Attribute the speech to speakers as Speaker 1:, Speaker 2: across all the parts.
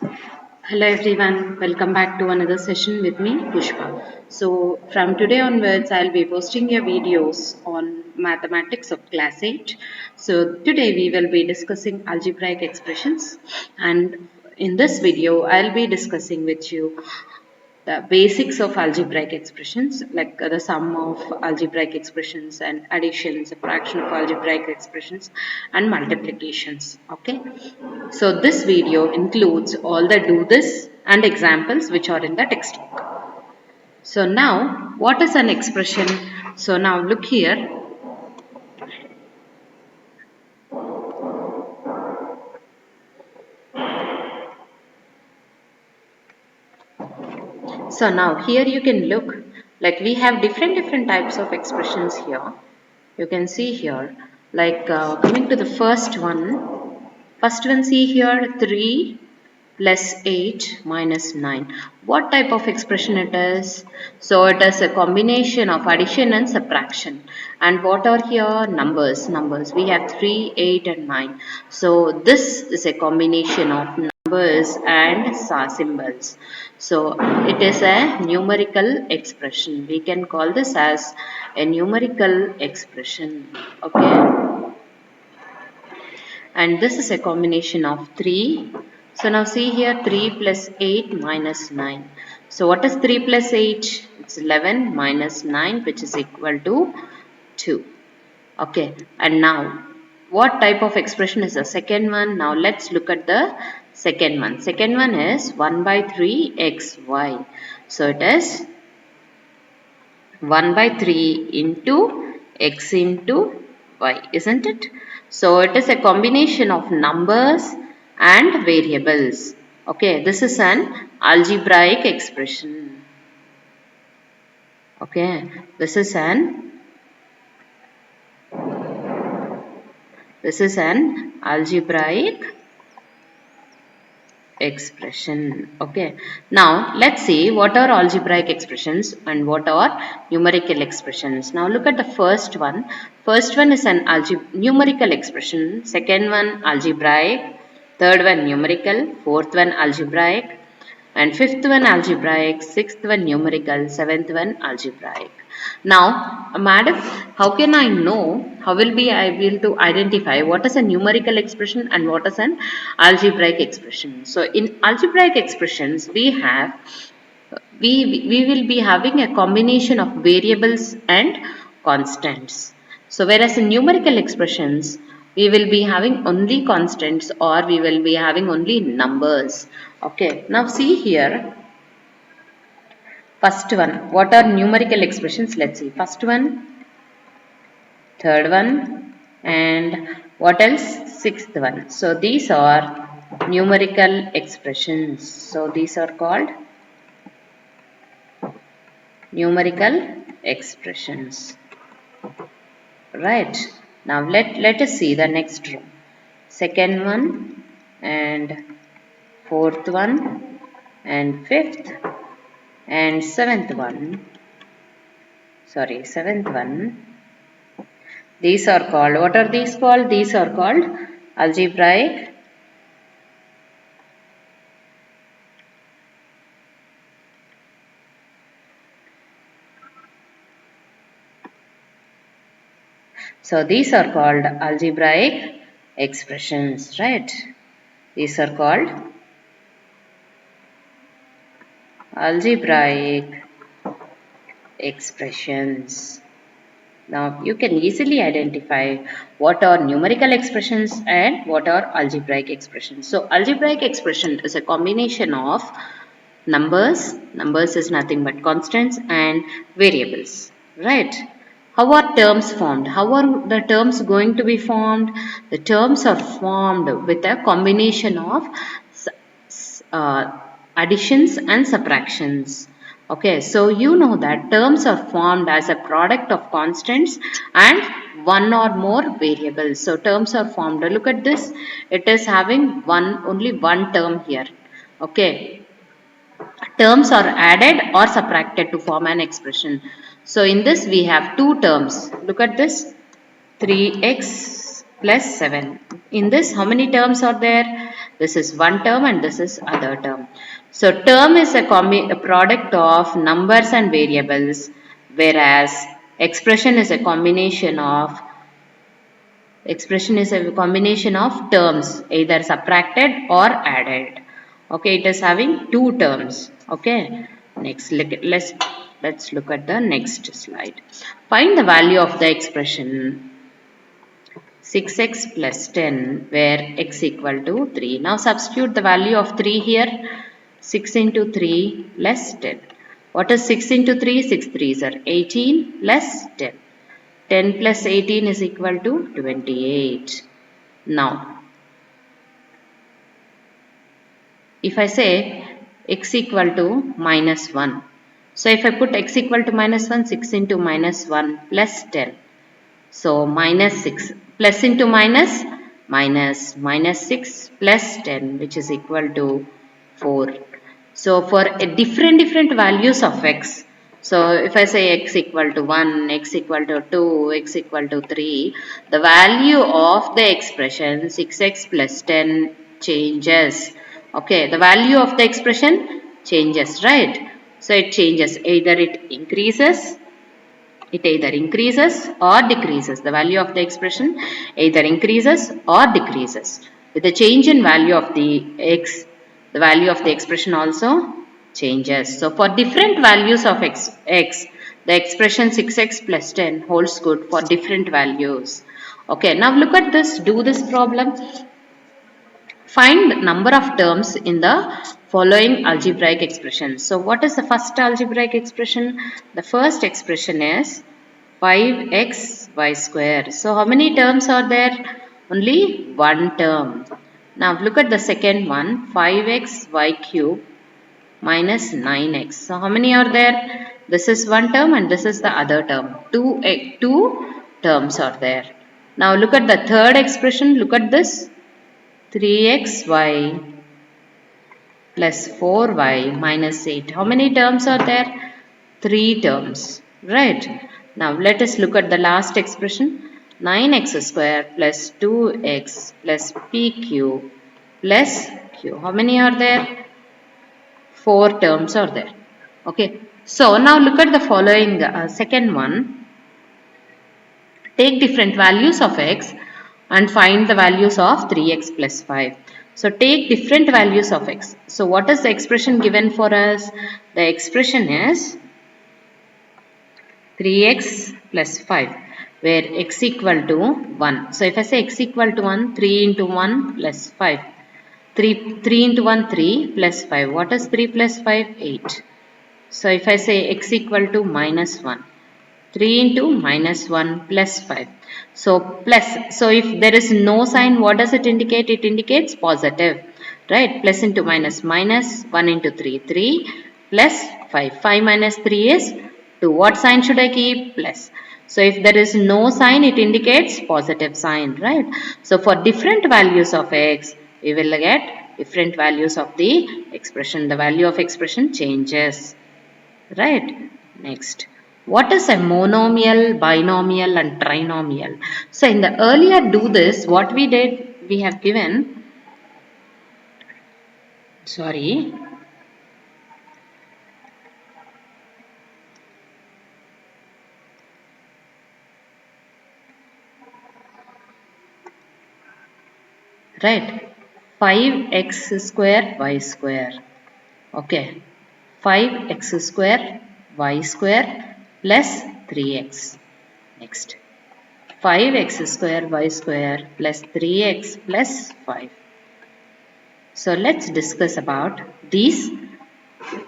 Speaker 1: Hello everyone, welcome back to another session with me, Pushpa. So from today onwards, I'll be posting your videos on mathematics of class 8. So today we will be discussing algebraic expressions, and in this video, I'll be discussing with you the basics of algebraic expressions, like the sum of algebraic expressions and addition, subtraction of algebraic expressions, and multiplications. Okay, so this video includes all the do this and examples which are in the textbook. So now, what is an expression? So now look here. So now here you can look, like we have different types of expressions here. You can see here, like coming to the first one see here 3 plus 8 minus 9. What type of expression it is? So it is a combination of addition and subtraction. And what are here? Numbers. We have 3, 8 and 9. So this is a combination of numbers and symbols. So it is a numerical expression. We can call this as a numerical expression. Okay. And this is a combination of 3. So now see here 3 plus 8 minus 9. So what is 3 plus 8? It's 11 minus 9, which is equal to 2. Okay, and now what type of expression is the second one? Now let's look at the second one. Second one is 1 by 3 xy. So it is 1 by 3 into x into y, isn't it? So it is a combination of numbers and variables. Okay, this is an algebraic expression. Okay, this is an algebraic expression. Okay, now let's see what are algebraic expressions and what are numerical expressions. Now look at the first one. First one is an numerical expression, second one algebraic, third one numerical, fourth one algebraic, and fifth one algebraic, sixth one numerical, seventh one algebraic. Now, madam, how can I know, how will be I able to identify what is a numerical expression and what is an algebraic expression? So, in algebraic expressions, we will be having a combination of variables and constants. So, whereas in numerical expressions, we will be having only constants or we will be having only numbers. Okay, now see here. First one, what are numerical expressions? Let's see. First one, third one, and what else? Sixth one. So these are numerical expressions. So these are called numerical expressions. Right. Now let us see the next row. Second one and fourth one and fifth and seventh one. Sorry, seventh one. These are called, what are these called? These are called algebraic So these are called algebraic expressions, right? These are called algebraic expressions. Now you can easily identify what are numerical expressions and what are algebraic expressions. So algebraic expression is a combination of numbers. Numbers is nothing but constants and variables, right? How are terms formed? How are the terms going to be formed? The terms are formed with a combination of additions and subtractions. Okay, so you know that terms are formed as a product of constants and one or more variables. So terms are formed. Look at this. It is having only one term here. Okay, terms are added or subtracted to form an expression. So in this we have two terms. Look at this, 3x plus 7. In this how many terms are there? This is one term and this is other term. So term is a product of numbers and variables, whereas expression is a combination of terms, either subtracted or added. Okay, it is having two terms. Okay, next let's look at the next slide. Find the value of the expression 6x plus 10 where x equal to 3. Now substitute the value of 3 here. 6 into 3 plus 10. What is 6 into 3? 6 3s are 18 plus 10. 10 plus 18 is equal to 28. Now, if I say x equal to minus 1. So, if I put x equal to minus 1, 6 into minus 1 plus 10. So, minus 6 plus into minus, minus 6 plus 10, which is equal to 4. So, for different values of x, so if I say x equal to 1, x equal to 2, x equal to 3, the value of the expression 6x plus 10 changes. Okay, the value of the expression changes, right? So, it changes, either it increases or decreases. The value of the expression either increases or decreases. With the change in value of the x, the value of the expression also changes. So, for different values of x, the expression 6x plus 10 holds good for different values. Okay, now look at this, do this problem. Find number of terms in the following algebraic expression. So, what is the first algebraic expression? The first expression is 5xy square. So, how many terms are there? Only one term. Now, look at the second one, 5xy cube minus 9x. So, how many are there? This is one term and this is the other term. Two terms are there. Now, look at the third expression. Look at this. 3xy plus 4y minus 8. How many terms are there? 3 terms, right? Now let us look at the last expression. 9x square plus 2x plus pq plus q. How many are there? 4 terms are there. Okay. So now look at the following second one. Take different values of x and find the values of 3x plus 5. So take different values of x. So what is the expression given for us? The expression is 3x plus 5 where x equal to 1. So if I say x equal to 1, 3 into 1 plus 5. 3 into 1, 3 plus 5. What is 3 plus 5? 8. So if I say x equal to minus 1. 3 into minus 1 plus 5. So plus, so if there is no sign, what does it indicate? It indicates positive, right? Plus into minus, minus 1 into 3, 3 plus 5. 5 minus 3 is 2. What sign should I keep? Plus. So if there is no sign, it indicates positive sign, right? So for different values of x, we will get different values of the expression. The value of expression changes, right? Next. What is a monomial, binomial and trinomial? So in the earlier do this, what we did, we have given, sorry, right, 5x square y square, okay, 5x square y square plus 3x. Next, 5x square y square plus 3x plus 5. So let's discuss about these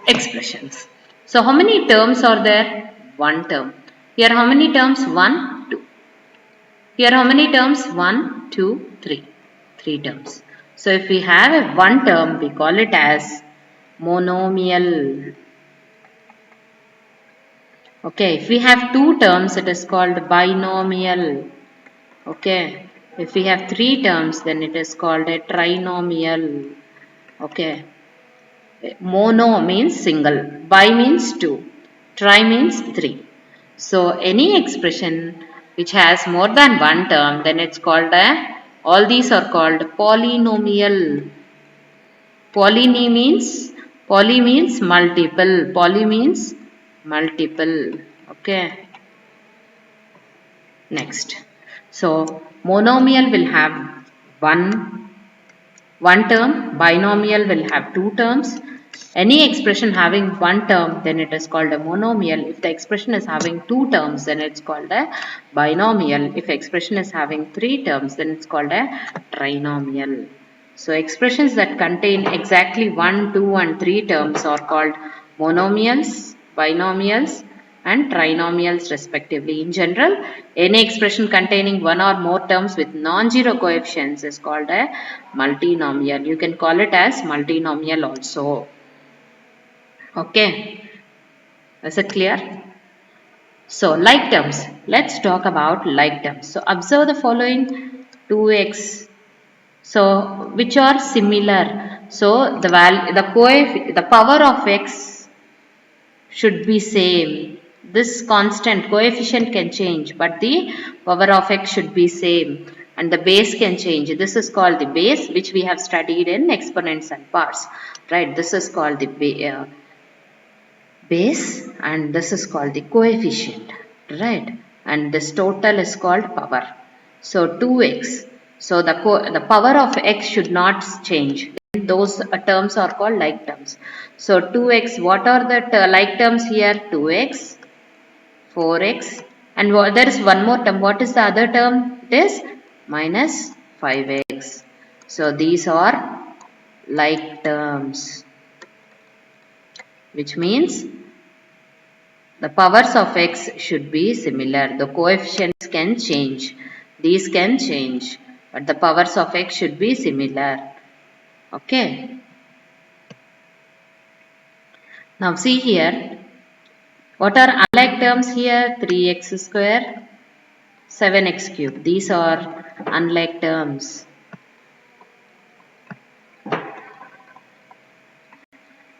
Speaker 1: expressions. So how many terms are there? One term. Here how many terms? 1, 2. Here how many terms? 1, 2, 3. 3 terms. So if we have a one term, we call it as monomial. Okay, if we have two terms, it is called binomial. Okay, if we have three terms, then it is called a trinomial. Okay, mono means single, bi means two, tri means three. So any expression which has more than one term, then it's called a, all these are called polynomial. Poly means multiple. Poly means multiple. Okay. Next. So monomial will have one term, binomial will have two terms. Any expression having one term, then it is called a monomial. If the expression is having two terms, then it's called a binomial. If expression is having three terms, then it's called a trinomial. So expressions that contain exactly 1, 2 and 3 terms are called monomials, binomials and trinomials respectively. In general, any expression containing one or more terms with non-zero coefficients is called a multinomial. You can call it as multinomial also. Okay, is it clear? So like terms, let's talk about like terms. So observe the following 2x, so which are similar. So the power of x should be same. This constant coefficient can change, but the power of x should be same, and the base can change. This is called the base, which we have studied in exponents and parts, right? This is called the base, and this is called the coefficient, right? And this total is called power. So 2x. So the power of x should not change. Those terms are called like terms. So 2x, what are the like terms here? 2x, 4x, and there is one more term. What is the other term? It is minus 5x. So these are like terms, which means the powers of x should be similar. The coefficients can change. These can change, but the powers of x should be similar. Okay. Now see here. What are unlike terms here? 3x square, 7x cube. These are unlike terms.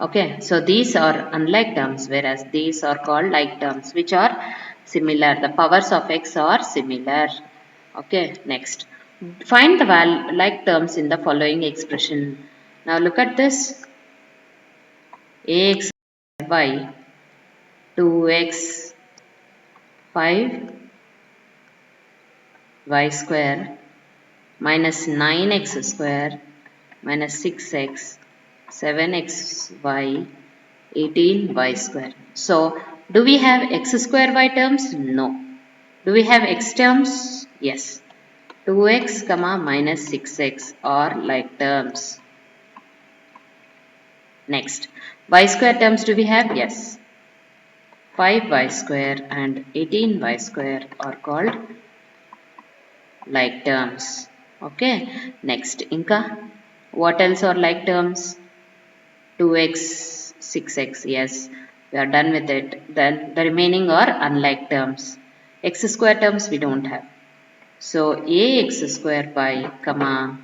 Speaker 1: Okay, so these are unlike terms, whereas these are called like terms, which are similar. The powers of x are similar. Okay, next. Find the like terms in the following expression. Now look at this. Ax by 2x 5 y square minus 9x square minus 6x 7xy 18y square. So, do we have x square y terms? No. Do we have x terms? Yes. 2x comma minus 6x are like terms. Next, y square terms do we have? Yes. 5y square and 18y square are called like terms. Okay. Next, Inka. What else are like terms? 2x, 6x, yes, we are done with it. Then the remaining are unlike terms. X square terms we don't have. So ax square by comma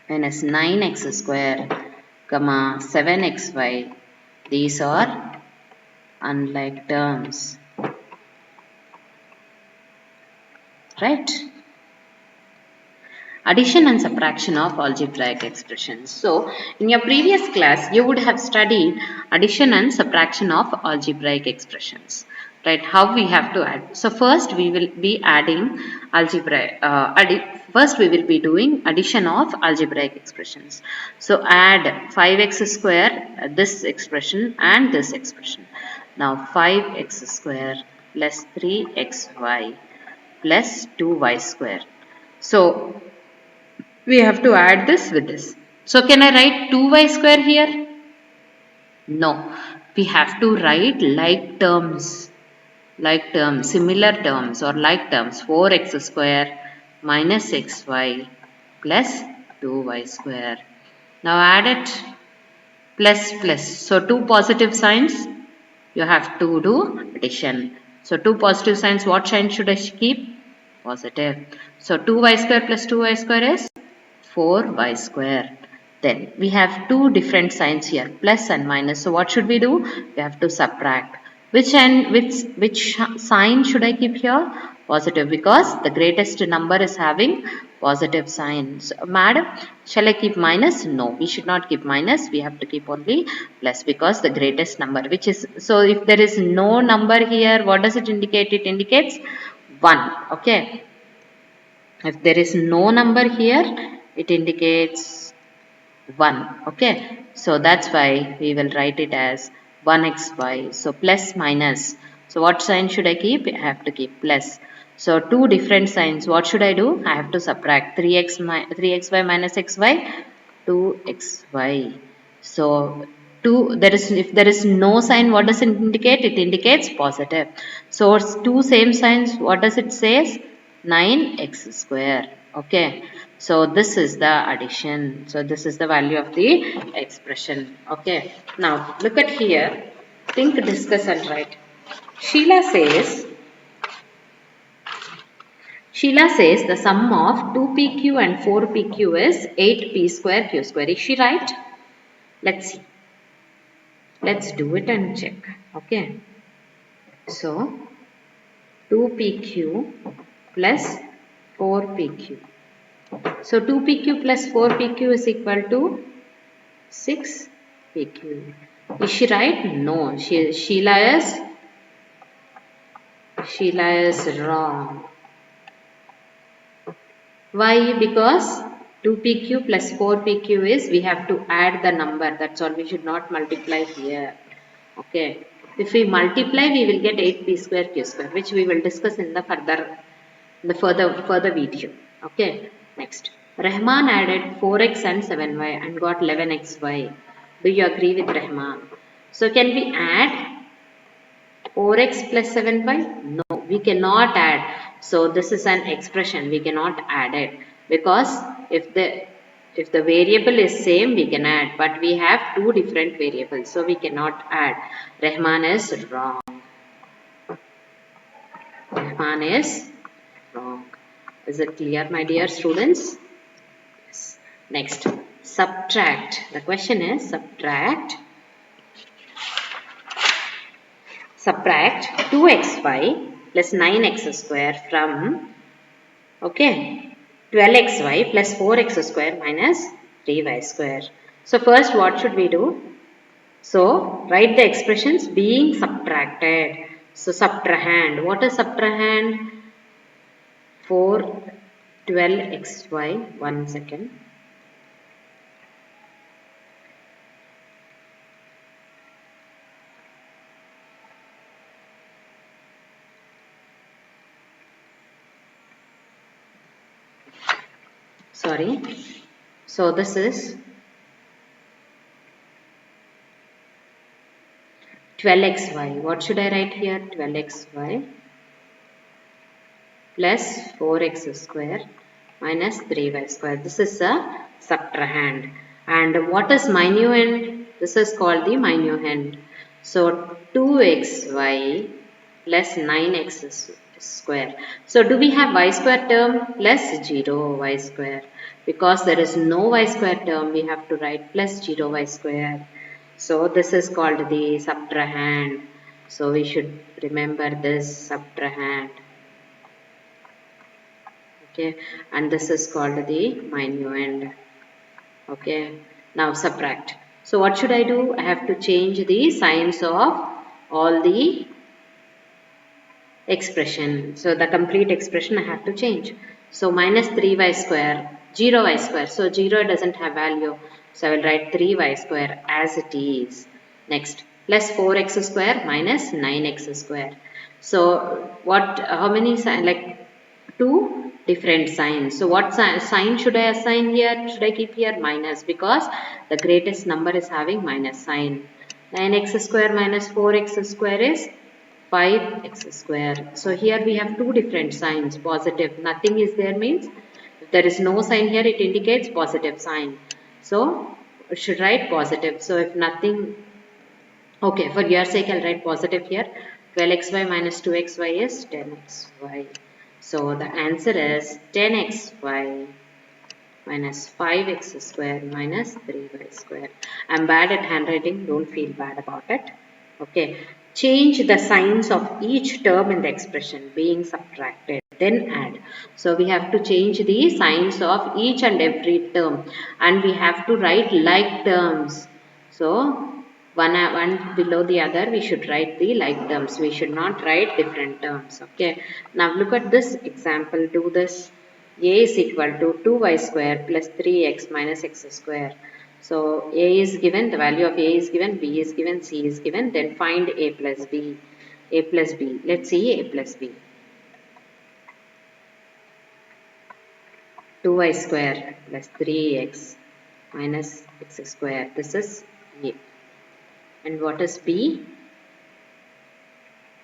Speaker 1: minus 9x square comma 7xy, these are unlike terms, right? Addition and subtraction of algebraic expressions. So, in your previous class, you would have studied addition and subtraction of algebraic expressions, right? How we have to add. So, first we will be adding first we will be doing addition of algebraic expressions. So, add 5x square, this expression and this expression. Now, 5x square plus 3xy plus 2y square. So, we have to add this with this. So can I write 2y square here? No. We have to write like terms, similar terms or like terms. 4x square minus xy plus 2y square. Now add it, plus plus. So two positive signs, you have to do addition. So two positive signs, what sign should I keep? Positive. So 2y square plus 2y square is 4y square. Then we have two different signs here, plus and minus. So what should we do? We have to subtract. Which sign should I keep here? Positive, because the greatest number is having positive sign. So, madam, shall I keep minus? No, we should not keep minus. We have to keep only plus because the greatest number, which is, so if there is no number here, what does it indicate? It indicates 1. Okay. If there is no number here, it indicates 1. Okay. So that's why we will write it as 1xy. So plus minus. So what sign should I keep? I have to keep plus. So two different signs. What should I do? I have to subtract 3xy minus xy, 2xy. So if there is no sign, what does it indicate? It indicates positive. So it's two same signs. What does it say? 9x square. Okay. So this is the addition. So this is the value of the expression. Okay. Now look at here. Think, discuss and write. Sheila says Sheila says the sum of 2pq and 4pq is 8p square q square. Is she right? Let's see. Let's do it and check. Okay. So 2pq plus 4pq. So 2pq plus 4pq is equal to 6pq. Is she right? No. Sheila is wrong. Why? Because 2pq plus 4pq is, we have to add the number. That's all. We should not multiply here. Okay. If we multiply, we will get 8p square q square, which we will discuss in the further video. Okay. Next. Rahman added 4x and 7y and got 11xy. Do you agree with Rahman? So can we add 4x plus 7y? No, we cannot add. So this is an expression. We cannot add it because if the variable is same, we can add, but we have two different variables, so we cannot add. Rahman is wrong. Rahman is wrong. Is it clear, my dear students? Yes. Next, subtract. The question is subtract 2xy plus 9x square from, okay, 12xy plus 4x square minus 3y square. So first what should we do? So write the expressions being subtracted. So subtrahend. What is subtrahend? 4 12xy. 1 second. Sorry. So this is 12xy. What should I write here? 12xy plus 4x square minus 3y square. This is a subtrahend. And what is minuend? This is called the minuend. So 2xy plus 9x square. So do we have y square term? Plus 0 y square. Because there is no y square term, we have to write plus 0 y square. So this is called the subtrahend. So we should remember this subtrahend. Okay, and this is called the minuend. Okay, now subtract. So what should I do? I have to change the signs of all the expression. So the complete expression I have to change. So minus 3y square, 0y square. So 0 doesn't have value. So I will write 3y square as it is. Next, plus 4x square minus 9x square. So how many signs? Like two different signs. So what sign should I assign here? Should I keep here? Minus, because the greatest number is having minus sign. 9x square minus 4x square is 5x square. So here we have two different signs. Positive, nothing is there means if there is no sign here, it indicates positive sign. So we should write positive. So if nothing, okay, for your sake I'll write positive here. 12xy minus 2xy is 10xy. So the answer is 10xy minus 5x square minus 3y square. I'm bad at handwriting, don't feel bad about it. Okay, change the signs of each term in the expression being subtracted. then add. So we have to change the signs of each and every term, and we have to write like terms. So one below the other we should write the like terms. We should not write different terms. Okay, now look at this example. Do this. A is equal to 2y square plus 3x minus x square. So a is given, the value of a is given, b is given, c is given, then find a plus b. A plus b. Let's see a plus b. 2y square plus 3x minus x square. This is A. And what is B?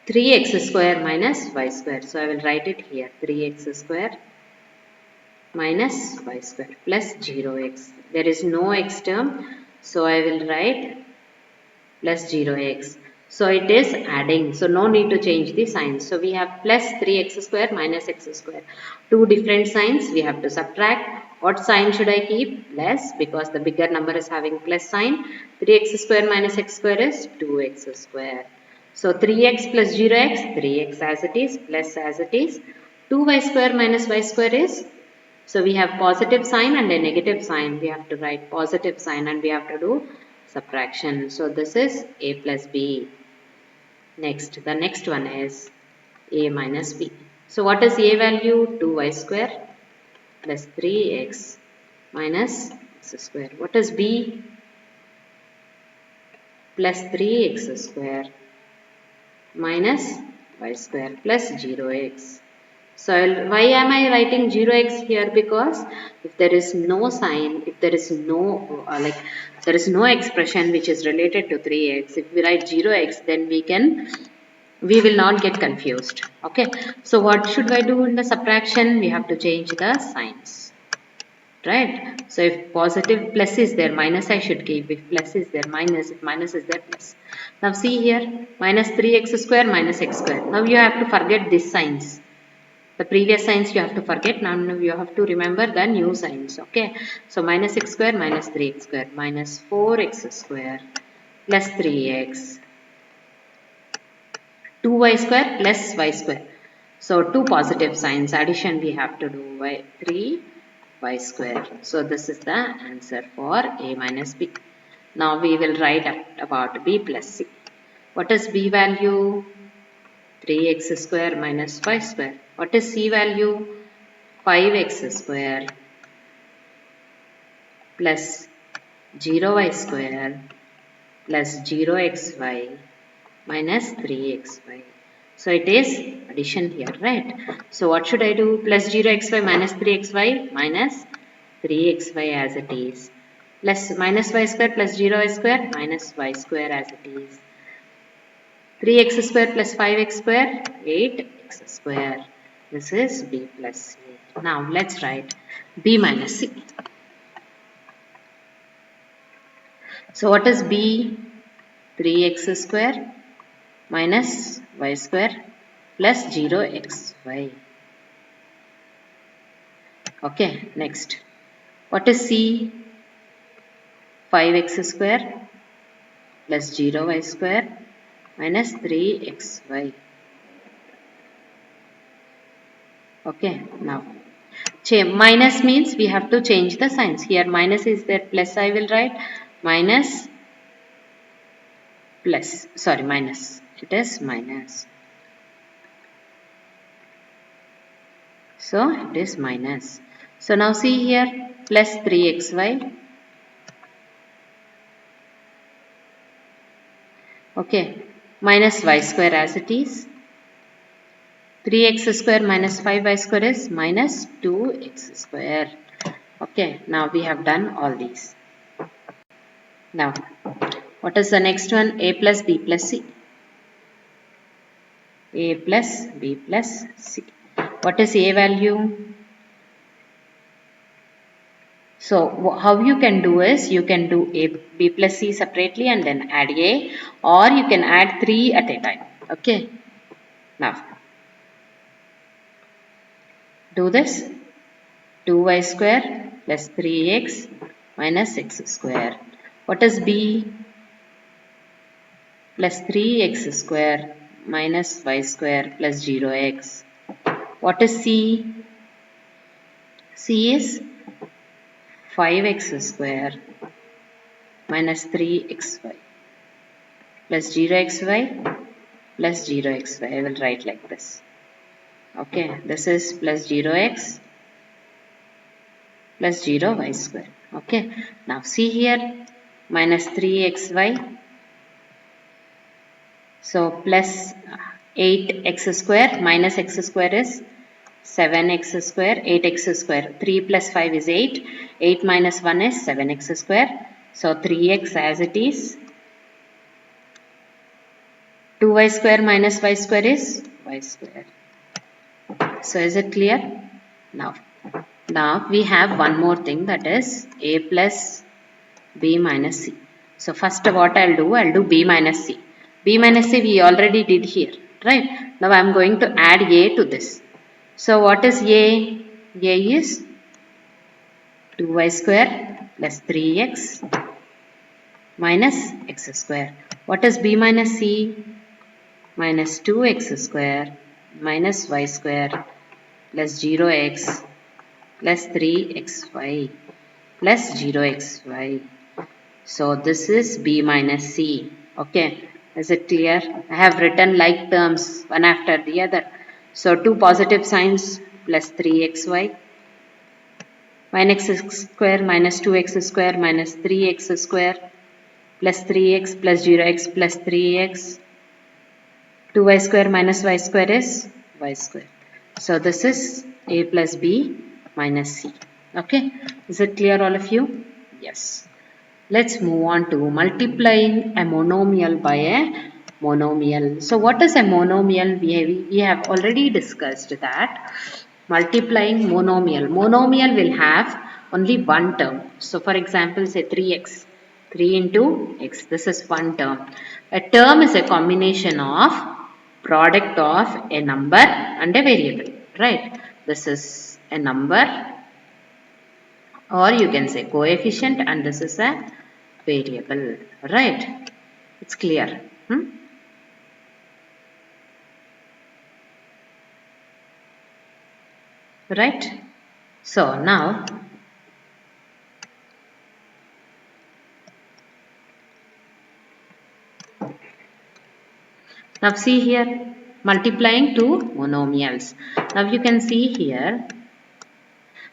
Speaker 1: 3x square minus y square. So I will write it here. 3x square minus y square plus 0x. There is no x term. So I will write plus 0x. So it is adding. So no need to change the signs. So we have plus 3x square minus x square. Two different signs. We have to subtract. What sign should I keep? Less, because the bigger number is having plus sign. 3x square minus x square is 2x square. So 3x plus 0x, 3x as it is, plus as it is. 2y square minus y square is, so we have positive sign and a negative sign. We have to write positive sign and we have to do subtraction. So this is a plus b. Next, the next one is a minus b. So what is a value? 2y square plus 3x minus x square. What is b? Plus 3x square minus y square plus 0x. So why am I writing 0x here? Because if there is no sign, if there is no there is no expression which is related to 3x, if we write 0x, then we will not get confused. Okay, so what should I do in the subtraction? We have to change the signs, right? So if positive plus is there, minus I should keep. If plus is there, minus. If minus is there, plus. Now see here, minus 3x square minus x square. Now you have to forget these signs. The previous signs you have to forget. Now you have to remember the new signs. Okay, so minus x square minus 3x square minus 4x square plus 3x, 2y square plus y square. So two positive signs, addition we have to do, 3y square. So this is the answer for a minus b. Now we will write about b plus c. What is b value? 3x square minus y square. What is c value? 5x square plus 0y square plus 0xy minus 3xy. So it is addition here, right? So what should I do? Plus 0xy minus 3xy minus 3xy as it is. Plus minus y square plus 0y square minus y square as it is. 3x square plus 5x square, 8x square. This is b plus c. Now let's write b minus c. So what is b? 3x square minus y square plus 0xy. Okay, next. What is c? 5x square plus 0y square minus 3xy. Okay, now minus means we have to change the signs. Here minus is there, plus I will write minus plus, sorry, minus. It is minus. So it is minus. So now see here, plus 3xy. Okay, minus y square as it is. 3x square minus 5y square is minus 2x square. Okay, now we have done all these. Now, what is the next one? A plus b plus c. A plus b plus c. What is a value? So how you can do is, you can do a b plus c separately and then add a, or you can add 3 at a time. Okay. Now, do this. 2y square plus 3x minus x square. What is b? Plus 3x square minus y square plus 0x. What is C? C is 5x square minus 3xy plus 0xy plus 0xy. I will write like this. Okay, this is plus 0x plus 0y square. Okay, now see here minus 3xy. So plus 8x square minus x square is 7x square, 8x square. 3 plus 5 is 8. 8 minus 1 is 7x square. So 3x as it is. 2y square minus y square is y square. So is it clear? Now we have one more thing, that is a plus b minus c. So first what I'll do b minus c. B minus c we already did here, right? Now I'm going to add a to this. So what is a? A is 2y square plus 3x minus x square. What is b minus c? Minus 2x square minus y square plus 0x plus 3xy plus 0xy. So this is b minus c. Okay, is it clear? I have written like terms one after the other. So two positive signs plus 3xy minus x square minus 2x square minus 3x square plus 3x plus 0x plus 3x. 2y square minus y square is y square. So this is a plus b minus c. Okay, is it clear all of you? Yes. Let's move on to multiplying a monomial by a monomial. So what is a monomial? We have already discussed that. Multiplying monomial. Monomial will have only one term. So for example, say 3x. 3 into x. This is one term. A term is a combination of product of a number and a variable. Right? This is a number, or you can say coefficient, and this is a variable, right? It's clear. Right? So now see here, multiplying two monomials. Now you can see here.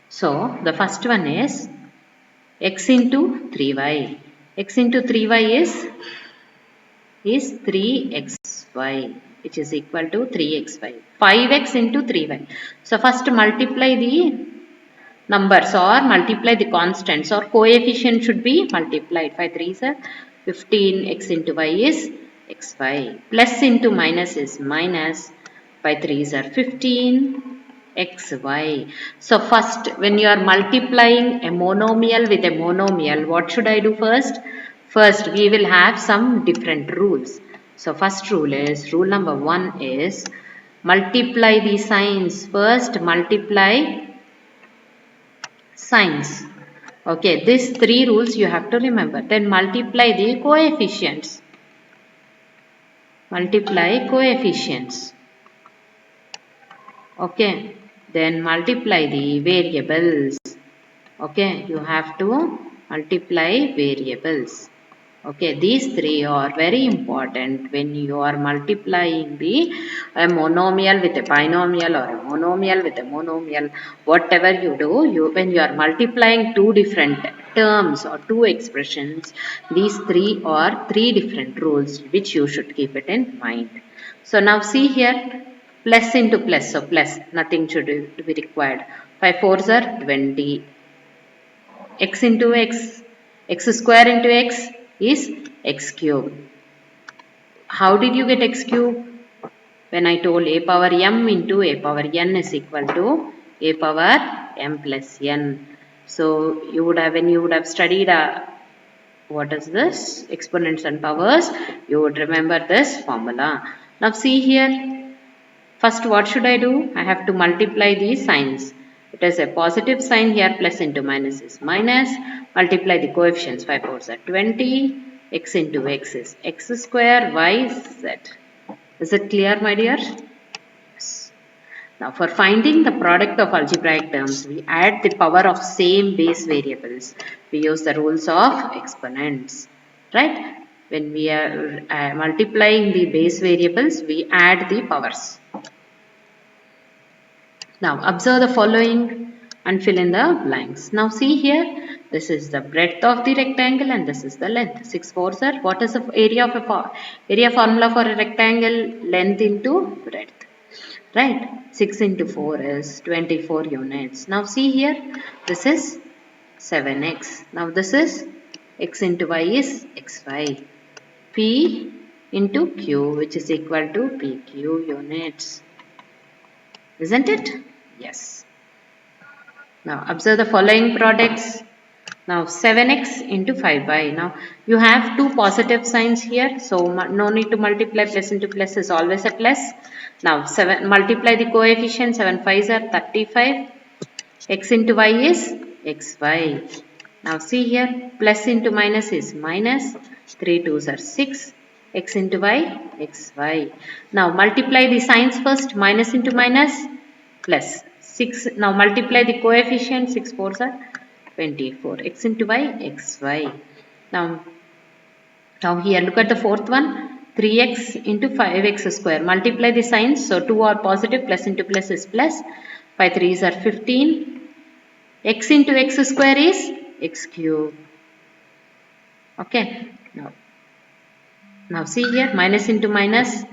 Speaker 1: So the first one is x into 3y. X into 3y is 3xy, which is equal to 3xy. 5x into 3y. So first multiply the numbers or multiply the constants, or coefficient should be multiplied. 5 3s are 15, x into y is xy. Plus into minus is minus. 5 3s are 15, xy. So first, when you are multiplying a monomial with a monomial, what should I do first? First, we will have some different rules. So first rule is, rule number 1 is, multiply the signs. First multiply signs. Okay, these three rules you have to remember. Then multiply the coefficients. Multiply coefficients. Okay, then multiply the variables. Okay, you have to multiply variables. Okay, these three are very important when you are multiplying a monomial with a binomial or a monomial with a monomial. Whatever you do, when you are multiplying two different terms or two expressions, these three are three different rules which you should keep it in mind. So now see here, plus into plus. So plus, nothing should be required. 5 4s are 20. X into x, x square into x is x cube. How did you get x cube? When I told a power m into a power n is equal to a power m plus n. So you would have, when you would have studied what is this, exponents and powers, you would remember this formula. Now see here, first what should I do? I have to multiply these signs. It is a positive sign here, plus into minus is minus. Multiply the coefficients, 5 4s are 20. X into x is x square, y z. Is it clear, my dear? Yes. Now for finding the product of algebraic terms, we add the power of same base variables. We use the rules of exponents, right? When we are multiplying the base variables, we add the powers. Now observe the following and fill in the blanks. Now see here, this is the breadth of the rectangle and this is the length. 6 fours are, what is the area of a area formula for a rectangle? Length into breadth. Right, 6 into 4 is 24 units. Now see here, this is 7x. Now this is x into y is xy. P into q, which is equal to pq units. Isn't it? Yes. Now observe the following products. Now 7x into 5y. Now you have two positive signs here. So no need to multiply. Plus into plus is always a plus. Now 7 multiply the coefficient. 7 5s are 35. X into y is xy. Now see here. Plus into minus is minus. 3 2s are 6. X into y xy. Now multiply the signs first. Minus into minus plus 6. Now multiply the coefficient. 6 4s are 24. X into y xy. Now here look at the fourth one. 3x into 5x square. Multiply the signs. So 2 are positive. Plus into plus is plus. 5 3s are 15. X into x square is x cube. Okay. Now see here. Minus into minus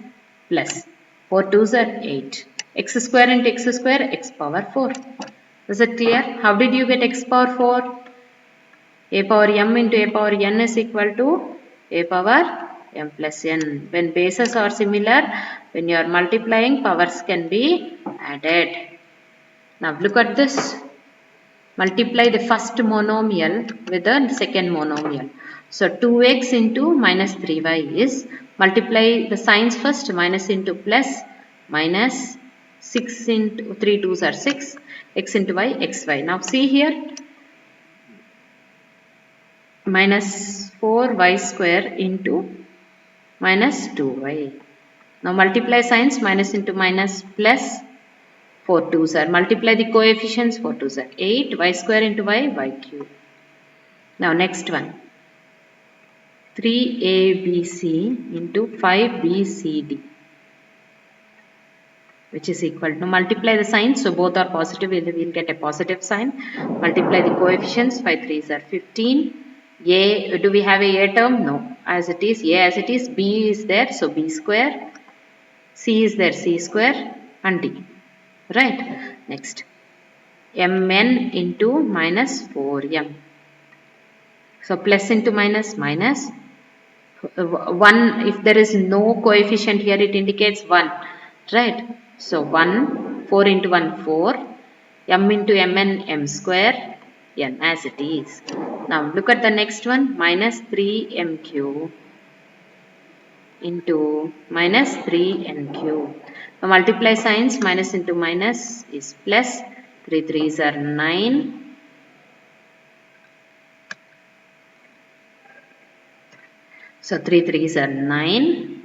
Speaker 1: plus. 4 2s are 8. X square into x square, x power 4. Is it clear? How did you get x power 4? A power m into a power n is equal to a power m plus n. When bases are similar, when you are multiplying, powers can be added. Now look at this. Multiply the first monomial with the second monomial. So 2x into minus 3y is, multiply the signs first, minus into plus, minus 6 into 3 2s are 6, x into y xy. Now see here, minus 4y square into minus 2y. Now multiply signs, minus into minus plus 4 2s are. Multiply the coefficients, 4 2s are 8, y square into y cube. Now next one, 3abc into 5bcd, which is equal to, multiply the signs, so both are positive, we will get a positive sign. Multiply the coefficients, 5 3s are 15. A, do we have a term? No, as it is, A as it is, B is there, so B square, C is there, C square, and D. Right, next, mn into minus 4m. So plus into minus, minus 1, if there is no coefficient here, it indicates 1, right? So 1, 4 into 1, 4, m into mn, m square, n as it is. Now look at the next one, minus 3mq into minus 3nq. Now multiply signs, minus into minus is plus, 3 3s are 9. So 3 3s are 9,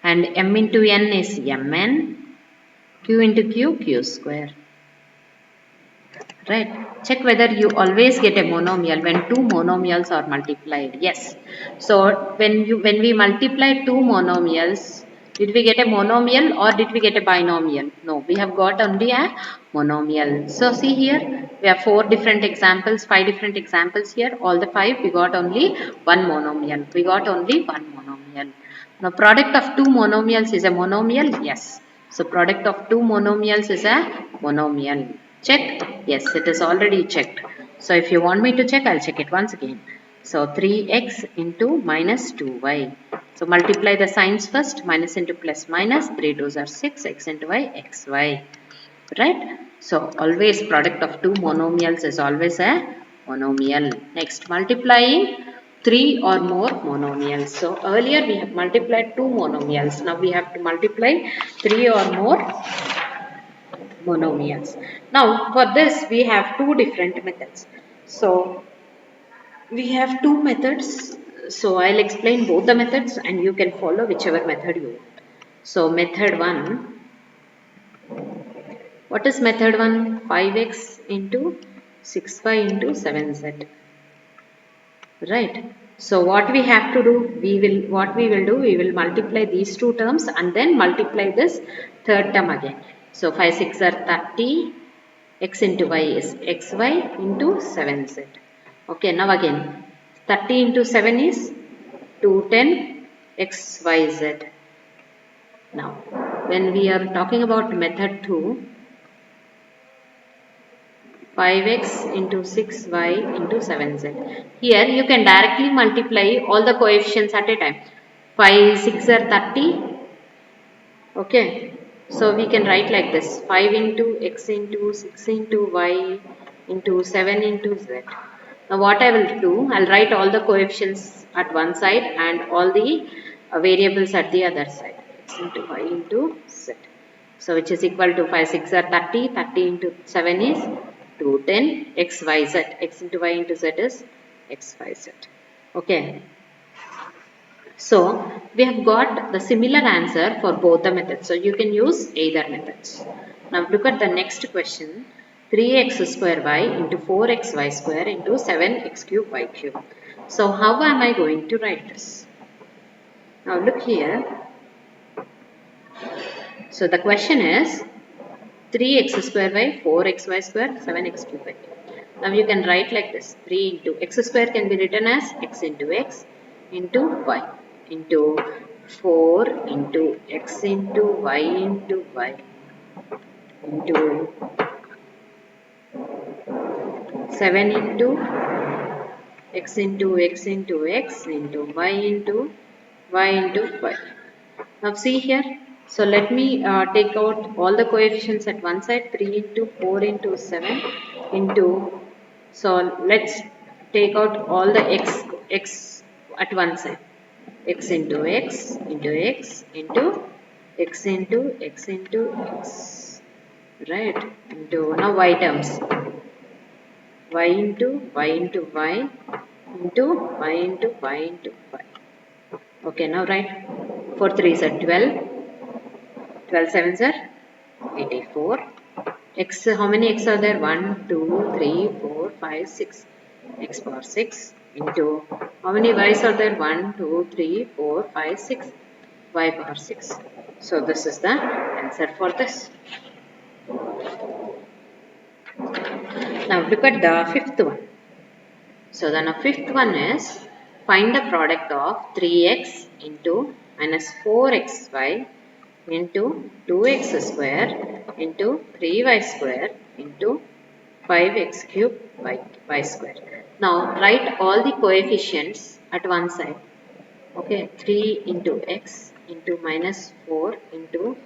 Speaker 1: and m into n is mn, q into q square. Right. Check whether you always get a monomial when two monomials are multiplied. Yes. So when we multiply two monomials, did we get a monomial or did we get a binomial? No, we have got only a monomial. So see here, we have 4 different examples, 5 different examples here. All the 5 we got only one monomial. We got only one monomial. Now product of two monomials is a monomial. Yes. So product of two monomials is a monomial. Check? Yes, it is already checked. So if you want me to check, I'll check it once again. So 3x into minus 2y. So multiply the signs first, minus into plus minus, 3 2s are 6, x into y, xy. Right? So always product of two monomials is always a monomial. Next, multiplying 3 or more monomials. So earlier we have multiplied 2 monomials. Now we have to multiply 3 or more monomials. Now for this we have two different methods. So we have two methods. So I'll explain both the methods and you can follow whichever method you want. So method 1, What is method 1? 5x into 6y into 7z. Right. So what we have to do, we will multiply these two terms and then multiply this third term again. So 5 6 are 30, x into y is xy into 7z. Okay, now again 30 into 7 is 210 xyz. Now when we are talking about method 2, 5x into 6y into 7z. Here you can directly multiply all the coefficients at a time. 5 6 are 30. Okay. So we can write like this. 5 into x into 6 into y into 7 into z. Now what I will do, I'll write all the coefficients at one side and all the variables at the other side. X into y into z. So which is equal to 5 6 are 30, 30 into 7 is 210 x y z. X into y into z is x y z. Okay. So we have got the similar answer for both the methods. So you can use either methods. Now look at the next question. 3x square y into 4xy square into 7x cube y cube. So how am I going to write this? Now look here. So the question is 3x square y, 4xy square, 7x cube y. Now you can write like this. 3 into x square can be written as x into y into 4 into x into y into 7 into x into x into x into y into y. Now see here. So let me take out all the coefficients at one side. 3 into 4 into 7 into. So let's take out all the x at one side. X into x into x into x into x into x. Right. Into now y terms. Y into y into y into y into y into y. Okay, now write 4 3s are 12, 12 7s are 84. X, how many x are there? 1, 2, 3, 4, 5, 6. X power 6 into how many y's are there? 1, 2, 3, 4, 5, 6. Y power 6. So this is the answer for this. Now look at the fifth one. So then the fifth one is find the product of 3x into minus 4xy into 2x square into 3y square into 5x cube y square. Now write all the coefficients at one side. Okay, 3 into x into minus 4 into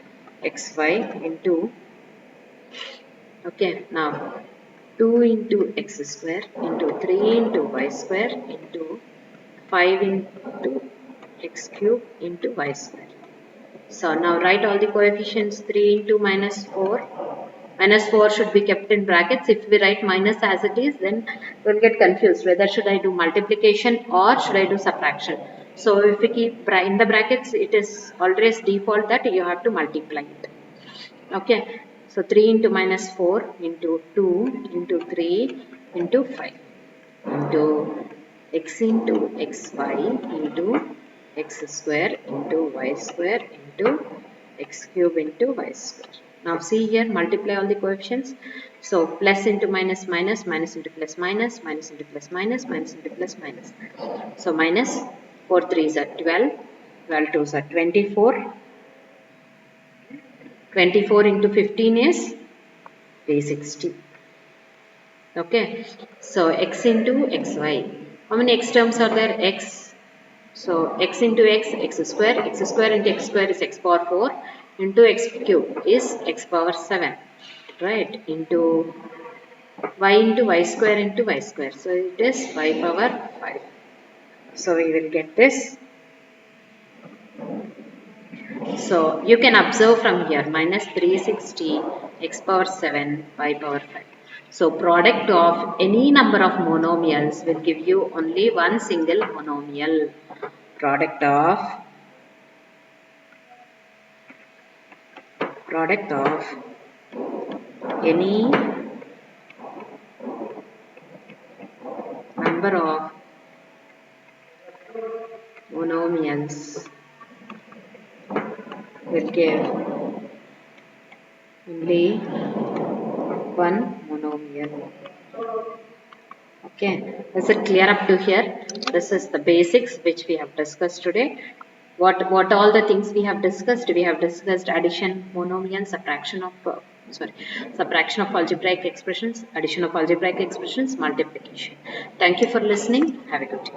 Speaker 1: xy into, okay, now 2 into x square into 3 into y square into 5 into x cube into y square. So now write all the coefficients. 3 into minus 4. Minus 4 should be kept in brackets. If we write minus as it is, then we'll get confused whether should I do multiplication or should I do subtraction. So if we keep in the brackets, it is always default that you have to multiply it. Okay. So 3 into minus 4 into 2 into 3 into 5 into x into xy into x square into y square into x cube into y square. Now see here, multiply all the coefficients. So plus into minus minus, minus into plus minus, minus into plus minus, minus into plus minus. So minus 4 3s are 12, 12 2s are 24. 24 into 15 is 360. Okay, so x into xy. How many x terms are there? X. So x into x, x square into x square is x power 4 into x cube is x power 7. Right, into y square into y square. So it is y power 5. So we will get this. So you can observe from here minus 360 x power 7 y power 5. So product of any number of monomials will give you only one single monomial. Product of any number of monomials will give only one monomial. Okay, is it clear up to here? This is the basics which we have discussed today. What all the things we have discussed? We have discussed addition, monomial, subtraction of algebraic expressions, addition of algebraic expressions, multiplication. Thank you for listening. Have a good day.